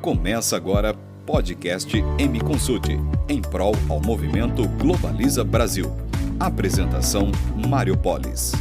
Começa agora podcast M Consult, em prol ao movimento Globaliza Brasil. Apresentação Mário Polis.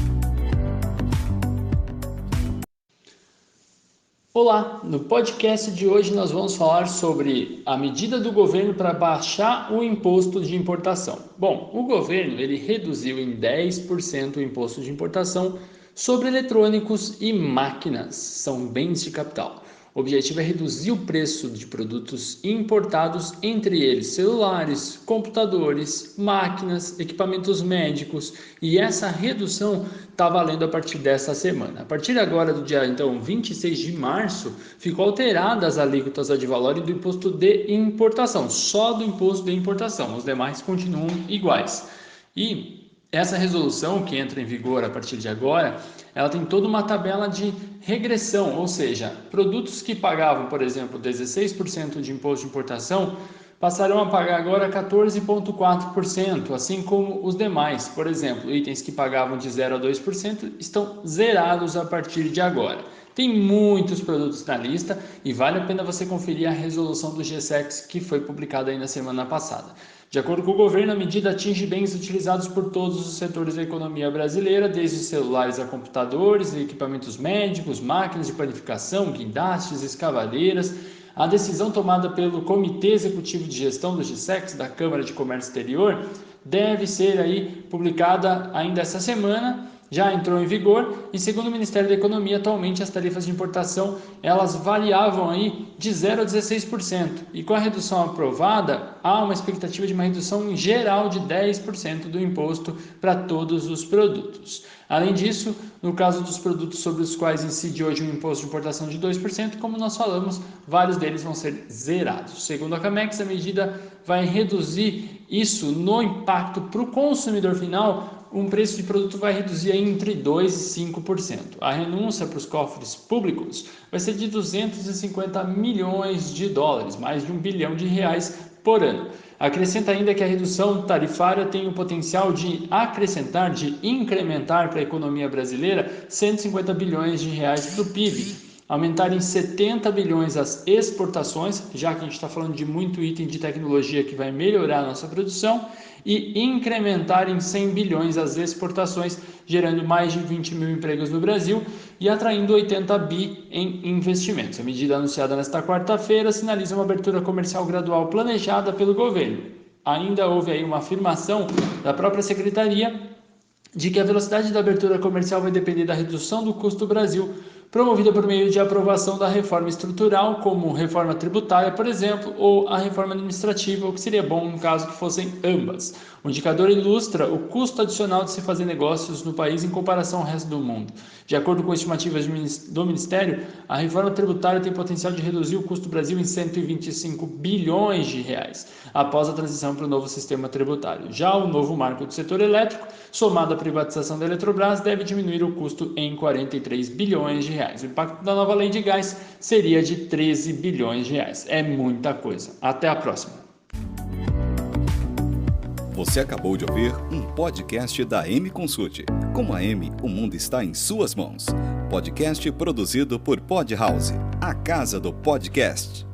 Olá, no podcast de hoje nós vamos falar sobre a medida do governo para baixar o imposto de importação. Bom, o governo ele reduziu em 10% o imposto de importação sobre eletrônicos e máquinas, são bens de capital. O objetivo é reduzir o preço de produtos importados, entre eles celulares, computadores, máquinas, equipamentos médicos, e essa redução está valendo a partir dessa semana. A partir agora do dia 26 de março, ficou alteradas as alíquotas ad valorem do imposto de importação, só do imposto de importação, os demais continuam iguais. E essa resolução, que entra em vigor a partir de agora, ela tem toda uma tabela de regressão, ou seja, produtos que pagavam, por exemplo, 16% de imposto de importação, passarão a pagar agora 14,4%, assim como os demais. Por exemplo, itens que pagavam de 0% a 2% estão zerados a partir de agora. Tem muitos produtos na lista e vale a pena você conferir a resolução do GSEX que foi publicada aí na semana passada. De acordo com o governo, a medida atinge bens utilizados por todos os setores da economia brasileira, desde celulares a computadores, equipamentos médicos, máquinas de panificação, guindastes, escavadeiras. A decisão tomada pelo Comitê Executivo de Gestão do GSEX, da Câmara de Comércio Exterior, deve ser aí publicada ainda essa semana. Já entrou em vigor e, segundo o Ministério da Economia, atualmente as tarifas de importação elas variavam aí de 0% a 16%, e com a redução aprovada há uma expectativa de uma redução em geral de 10% do imposto para todos os produtos. Além disso, no caso dos produtos sobre os quais incide hoje um imposto de importação de 2%, como nós falamos, vários deles vão ser zerados. Segundo a Camex, a medida vai reduzir isso no impacto para o consumidor final. Um preço de produto vai reduzir entre 2% e 5%. A renúncia para os cofres públicos vai ser de 250 milhões de dólares, mais de R$1 bilhão por ano. Acrescenta ainda que a redução tarifária tem o potencial de incrementar para a economia brasileira 150 bilhões de reais para o PIB, aumentar em 70 bilhões as exportações, já que a gente está falando de muito item de tecnologia que vai melhorar a nossa produção, e incrementar em 100 bilhões as exportações, gerando mais de 20 mil empregos no Brasil e atraindo 80 bi em investimentos. A medida anunciada nesta quarta-feira sinaliza uma abertura comercial gradual planejada pelo governo. Ainda houve aí uma afirmação da própria secretaria de que a velocidade da abertura comercial vai depender da redução do custo do Brasil, promovida por meio de aprovação da reforma estrutural, como reforma tributária, por exemplo, ou a reforma administrativa, o que seria bom no caso que fossem ambas. O indicador ilustra o custo adicional de se fazer negócios no país em comparação ao resto do mundo. De acordo com estimativas do Ministério, a reforma tributária tem potencial de reduzir o custo do Brasil em 125 bilhões de reais, após a transição para o novo sistema tributário. Já o novo marco do setor elétrico, somado à privatização da Eletrobras, deve diminuir o custo em 43 bilhões de reais. O impacto da nova lei de gás seria de 13 bilhões de reais. É muita coisa. Até a próxima. Você acabou de ouvir um podcast da M Consult. Com a M, o mundo está em suas mãos. Podcast produzido por Podhouse, a casa do podcast.